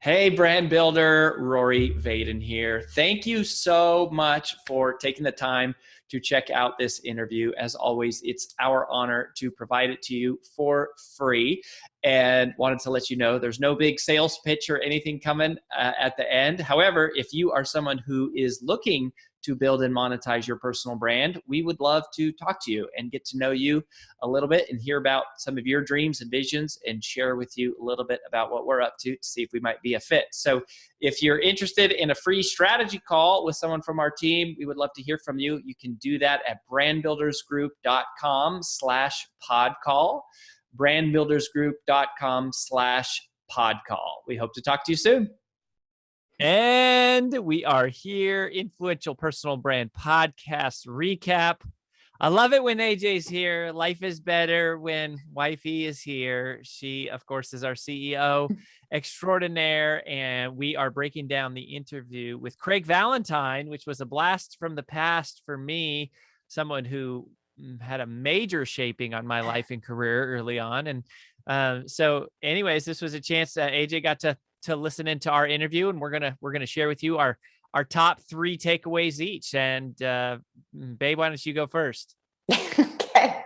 Hey, brand builder, Rory Vaden here. Thank you so much for taking the time to check out this interview. As always, it's our honor to provide it to you for free. And wanted to let you know there's no big sales pitch or anything coming at the end. However, if you are someone who is looking to build and monetize your personal brand, we would love to talk to you and get to know you a little bit and hear about some of your dreams and visions and share with you a little bit about what we're up to see if we might be a fit. So if you're interested in a free strategy call with someone from our team, we would love to hear from you. You can do that at brandbuildersgroup.com/podcall, brandbuildersgroup.com/podcall. We hope to talk to you soon. And we are here, Influential Personal Brand Podcast Recap. I love it when AJ's here. Life is better when wifey is here. She, of course, is our CEO extraordinaire, and we are breaking down the interview with Craig Valentine, which was a blast from the past for me, someone who had a major shaping on my life and career early on. And so anyways, this was a chance that AJ got to listen into our interview, and we're gonna share with you our top 3 takeaways each. And babe, why don't you go first? Okay.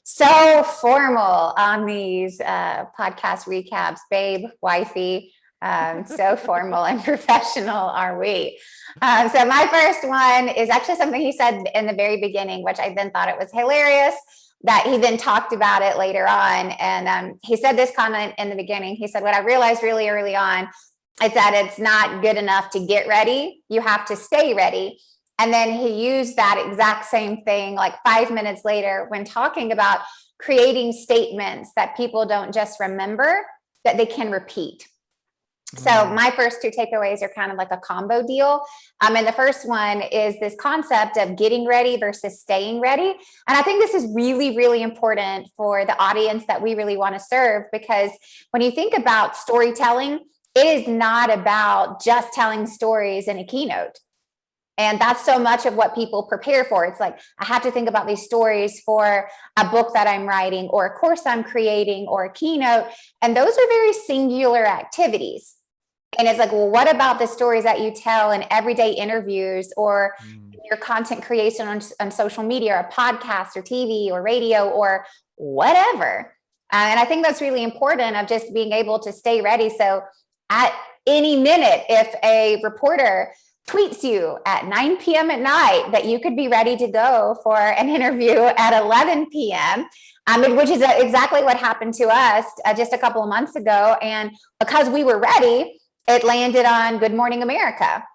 So formal on these podcast recaps, babe, wifey. So formal and professional are we. So my first one is actually something he said in the very beginning, which I then thought it was hilarious that he then talked about it later on. And he said this comment in the beginning. He said, what I realized really early on is that it's not good enough to get ready. You have to stay ready. And then he used that exact same thing like 5 minutes later when talking about creating statements that people don't just remember, that they can repeat. So my first 2 takeaways are kind of like a combo deal. And the first one is this concept of getting ready versus staying ready. And I think this is really, really important for the audience that we really want to serve, because when you think about storytelling, it is not about just telling stories in a keynote. And that's so much of what people prepare for. It's like, I have to think about these stories for a book that I'm writing or a course I'm creating or a keynote. And those are very singular activities. And it's like, well, what about the stories that you tell in everyday interviews or your content creation on social media or a podcast or TV or radio or whatever? And I think that's really important, of just being able to stay ready. So at any minute, if a reporter tweets you at 9 p.m. at night, that you could be ready to go for an interview at 11 p.m., which is exactly what happened to us just a couple of months ago. And because we were ready, it landed on Good Morning America.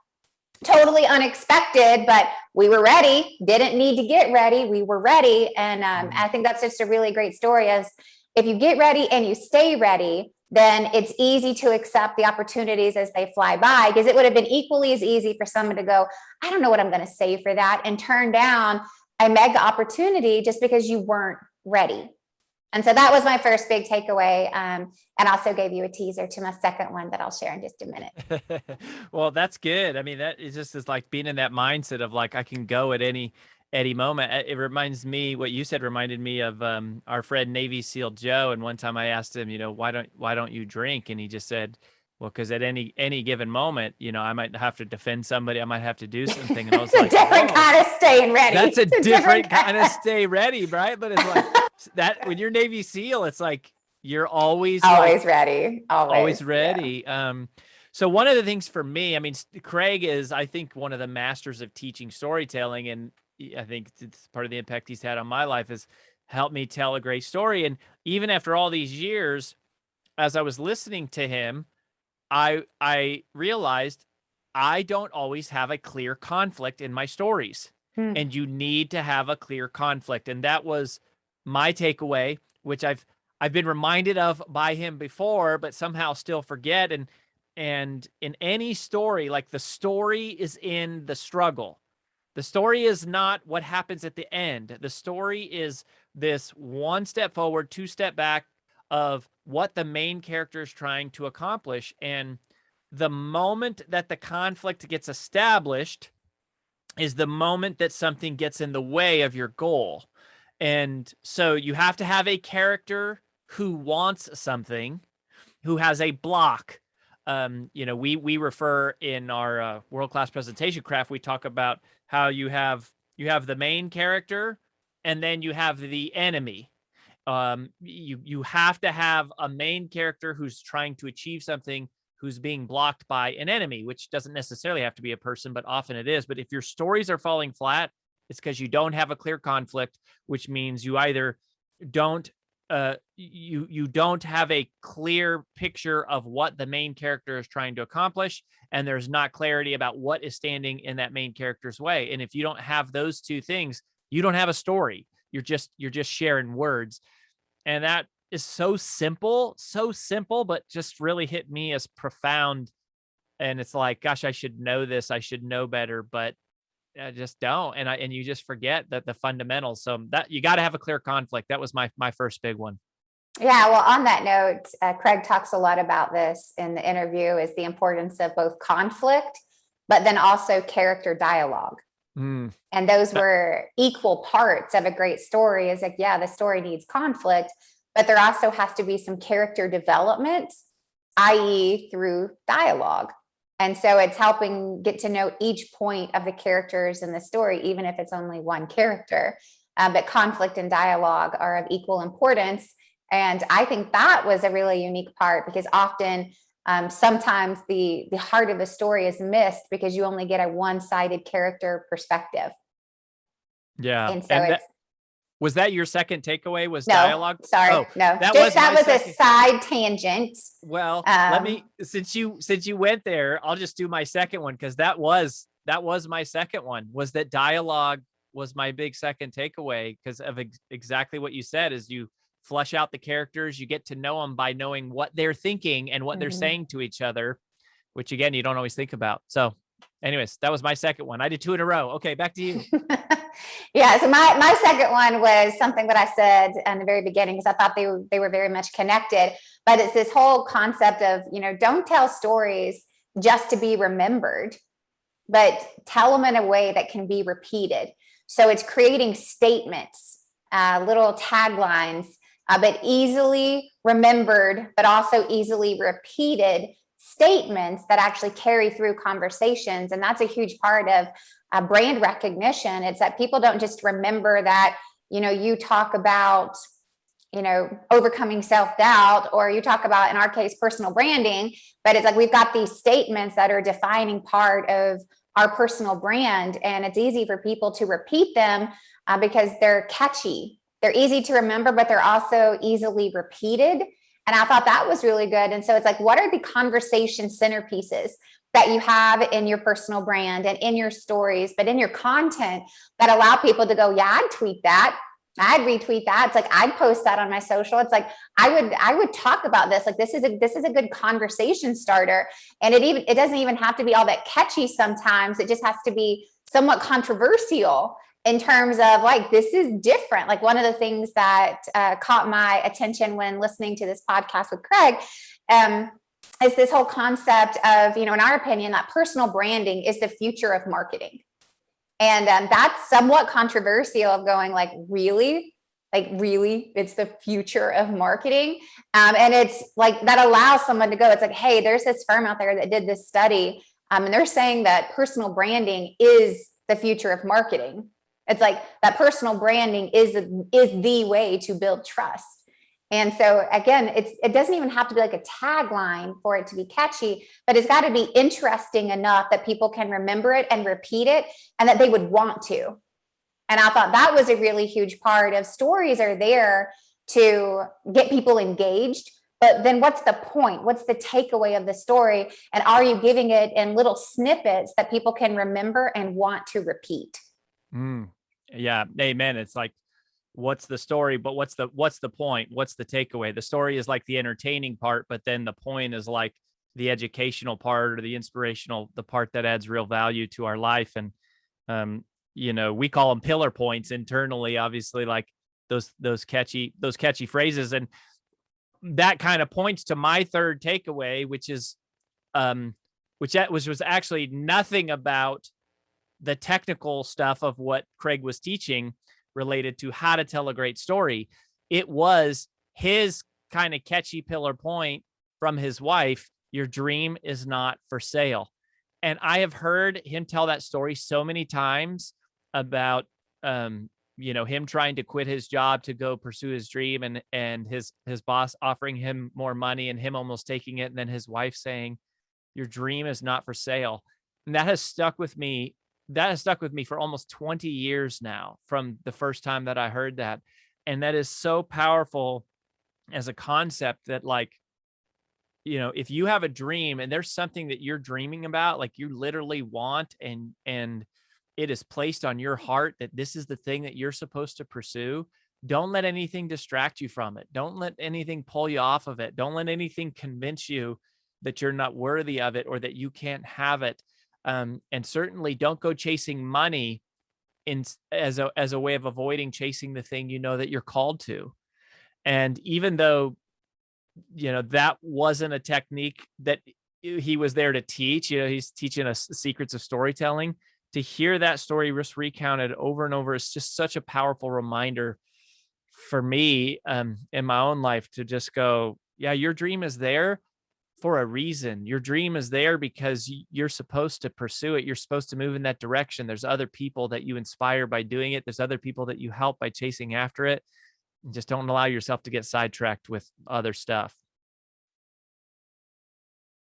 Totally unexpected, but we were ready. Didn't need to get ready. We were ready. And I think that's just a really great story, as if you get ready and you stay ready, then it's easy to accept the opportunities as they fly by, because it would have been equally as easy for someone to go, I don't know what I'm going to say for that, and turn down a mega opportunity just because you weren't ready. And so that was my first big takeaway, and also gave you a teaser to my second one that I'll share in just a minute. Well, that's good. I mean, that is just is like being in that mindset of like, I can go at any moment. It reminds me, what you said reminded me of our friend Navy SEAL Joe. And one time I asked him, why don't you drink? And he just said, well, because at any given moment, I might have to defend somebody. I might have to do something. And I was like, different kind of staying ready. That's a different kind of stay ready, right? But it's like that when you're Navy SEAL, it's like you're always ready. Always ready. Yeah. So one of the things for me, I mean, Craig is, I think, one of the masters of teaching storytelling. And I think it's part of the impact he's had on my life is helped me tell a great story. And even after all these years, as I was listening to him, I realized I don't always have a clear conflict in my stories, and you need to have a clear conflict. And that was my takeaway, which I've been reminded of by him before, but somehow still forget. And in any story, like, the story is in the struggle. The story is not what happens at the end. The story is this 1 step forward, 2 step back of what the main character is trying to accomplish. And the moment that the conflict gets established is the moment that something gets in the way of your goal. And so you have to have a character who wants something, who has a block. we refer in our world-class presentation craft, we talk about how you have the main character and then you have the enemy. You have to have a main character who's trying to achieve something, who's being blocked by an enemy, which doesn't necessarily have to be a person, but often it is. But if your stories are falling flat, it's because you don't have a clear conflict, which means you either don't you don't have a clear picture of what the main character is trying to accomplish, and there's not clarity about what is standing in that main character's way. And if you don't have those two things, you don't have a story. You're just sharing words. And that is so simple, but just really hit me as profound. And it's like, gosh, I should know this. I should know better, but I just don't. And you just forget that the fundamentals. So that you got to have a clear conflict. That was my first big one. Yeah. Well, on that note, Craig talks a lot about this in the interview, is the importance of both conflict, but then also character dialogue. And those were equal parts of a great story. Is like, yeah, the story needs conflict, but there also has to be some character development, i.e. through dialogue. And so it's helping get to know each point of the characters in the story, even if it's only one character. But conflict and dialogue are of equal importance. And I think that was a really unique part, because often sometimes the heart of the story is missed because you only get a one-sided character perspective. Yeah. And so was that your second takeaway? Was no, dialogue? Sorry, oh, no. That was a side tangent. Well, let me, since you went there, I'll just do my second one, because that was my second one, was that dialogue was my big second takeaway, because of exactly what you said. Is you flesh out the characters, you get to know them by knowing what they're thinking and what they're saying to each other, which again, you don't always think about. So anyways, that was my second one. I did two in a row. Okay, back to you. Yeah. So my second one was something that I said in the very beginning, because I thought they were very much connected, but it's this whole concept of, don't tell stories just to be remembered, but tell them in a way that can be repeated. So it's creating statements, little taglines, but easily remembered, but also easily repeated statements that actually carry through conversations. And that's a huge part of brand recognition. It's that people don't just remember that, you talk about, overcoming self-doubt, or you talk about, in our case, personal branding, but it's like, we've got these statements that are a defining part of our personal brand. And it's easy for people to repeat them because they're catchy. They're easy to remember, but they're also easily repeated. And I thought that was really good. And so it's like, what are the conversation centerpieces that you have in your personal brand and in your stories, but in your content, that allow people to go, yeah, I'd tweet that. I'd retweet that. It's like, I'd post that on my social. It's like, I would talk about this. Like, this is a good conversation starter. And it doesn't even have to be all that catchy sometimes. It just has to be somewhat controversial in terms of like, this is different. Like, one of the things that caught my attention when listening to this podcast with Craig is this whole concept of, in our opinion, that personal branding is the future of marketing. And that's somewhat controversial, of going like, really, it's the future of marketing. And it's like, that allows someone to go, it's like, hey, there's this firm out there that did this study. And they're saying that personal branding is the future of marketing. It's like, that personal branding is the way to build trust. And so again, it doesn't even have to be like a tagline for it to be catchy, but it's got to be interesting enough that people can remember it and repeat it, and that they would want to. And I thought that was a really huge part of stories are there to get people engaged. But then what's the point? What's the takeaway of the story? And are you giving it in little snippets that people can remember and want to repeat? Yeah. Amen. It's like, what's the story, but what's the point? What's the takeaway? The story is like the entertaining part, but then the point is like the educational part, or the inspirational, the part that adds real value to our life. And, we call them pillar points internally, obviously, like those catchy phrases. And that kind of points to my third takeaway, which is, which was actually nothing about the technical stuff of what Craig was teaching related to how to tell a great story. It was his kind of catchy pillar point from his wife your dream is not for sale. And I have heard him tell that story so many times about, him trying to quit his job to go pursue his dream, and his boss offering him more money and him almost taking it. And then his wife saying, your dream is not for sale. And that has stuck with me. That has stuck with me for almost 20 years now, from the first time that I heard that. And that is so powerful as a concept, that like, if you have a dream and there's something that you're dreaming about, like you literally want, and it is placed on your heart that this is the thing that you're supposed to pursue, don't let anything distract you from it. Don't let anything pull you off of it. Don't let anything convince you that you're not worthy of it or that you can't have it. And certainly don't go chasing money as a way of avoiding chasing the thing that you're called to. And even though that wasn't a technique that he was there to teach, he's teaching us secrets of storytelling, to hear that story just recounted over and over is just such a powerful reminder for me in my own life, to just go, yeah, your dream is there for a reason. Your dream is there because you're supposed to pursue it. You're supposed to move in that direction. There's other people that you inspire by doing it. There's other people that you help by chasing after it. And just don't allow yourself to get sidetracked with other stuff.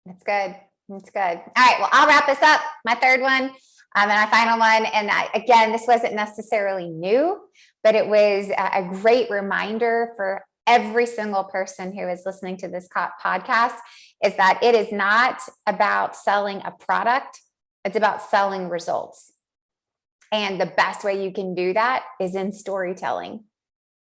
That's good. That's good. All right. Well, I'll wrap this up. My third one and my final one. And again, this wasn't necessarily new, but it was a great reminder for every single person who is listening to this podcast, is that it is not about selling a product. It's about selling results. And the best way you can do that is in storytelling.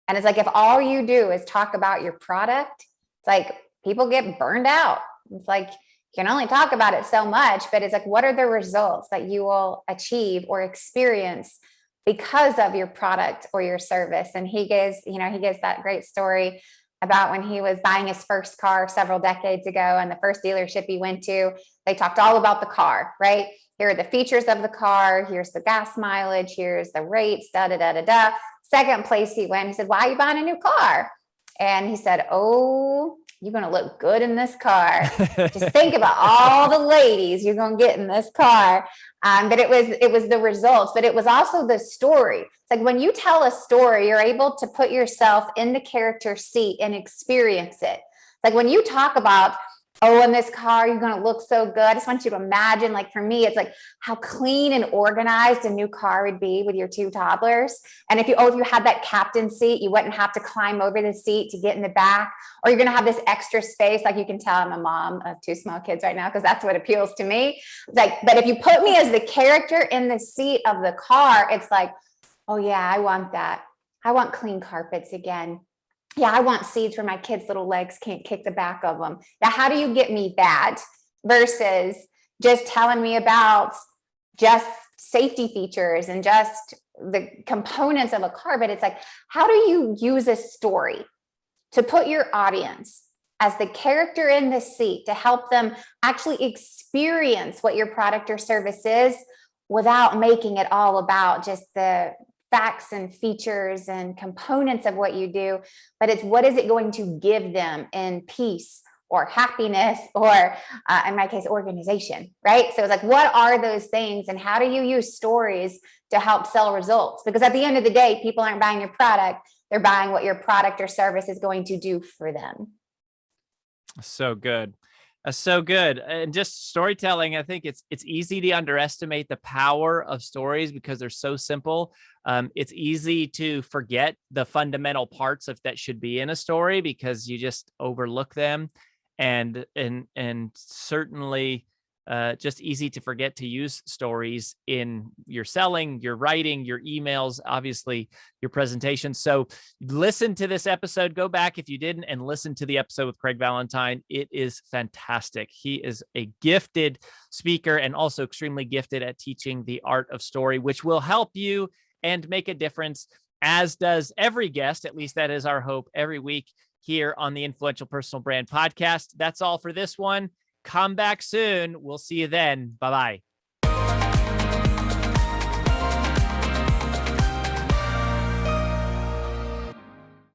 And it's like, if all you do is talk about your product, it's like people get burned out. It's like, you can only talk about it so much, but it's like, what are the results that you will achieve or experience because of your product or your service? And he gives that great story about when he was buying his first car several decades ago, and the first dealership he went to, they talked all about the car, right? Here are the features of the car. Here's the gas mileage. Here's the rates, da, da, da, da, da. Second place he went, he said, why are you buying a new car? And he said, oh, you're going to look good in this car. Just think about all the ladies you're going to get in this car. But it was the results, but it was also the story. It's like, when you tell a story, you're able to put yourself in the character's seat and experience it. Like when you talk about, oh, in this car, you're going to look so good. I just want you to imagine, like for me, it's like how clean and organized a new car would be with your two toddlers. And if you had that captain seat, you wouldn't have to climb over the seat to get in the back, or you're going to have this extra space. Like you can tell I'm a mom of two small kids right now, because that's what appeals to me. It's like, but if you put me as the character in the seat of the car, it's like, oh yeah, I want that. I want clean carpets again. Yeah, I want seats where my kids' little legs can't kick the back of them. Now, how do you get me that versus just telling me about just safety features and just the components of a car? But it's like, how do you use a story to put your audience as the character in the seat to help them actually experience what your product or service is, without making it all about just the facts and features and components of what you do, but it's what is it going to give them in peace or happiness, or in my case, organization, right? So it's like, what are those things, and how do you use stories to help sell results? Because at the end of the day, people aren't buying your product, they're buying what your product or service is going to do for them. So good. So good. And just storytelling, I think it's easy to underestimate the power of stories because they're so simple. It's easy to forget the fundamental parts of that should be in a story because you just overlook them, and certainly just easy to forget to use stories in your selling, your writing, your emails, obviously your presentation. So listen to this episode, go back if you didn't, and listen to the episode with Craig Valentine. It is fantastic. He is a gifted speaker and also extremely gifted at teaching the art of story, which will help you and make a difference, as does every guest. At least that is our hope every week here on the Influential Personal Brand Podcast. That's all for this one. Come back soon. We'll see you then. Bye-bye.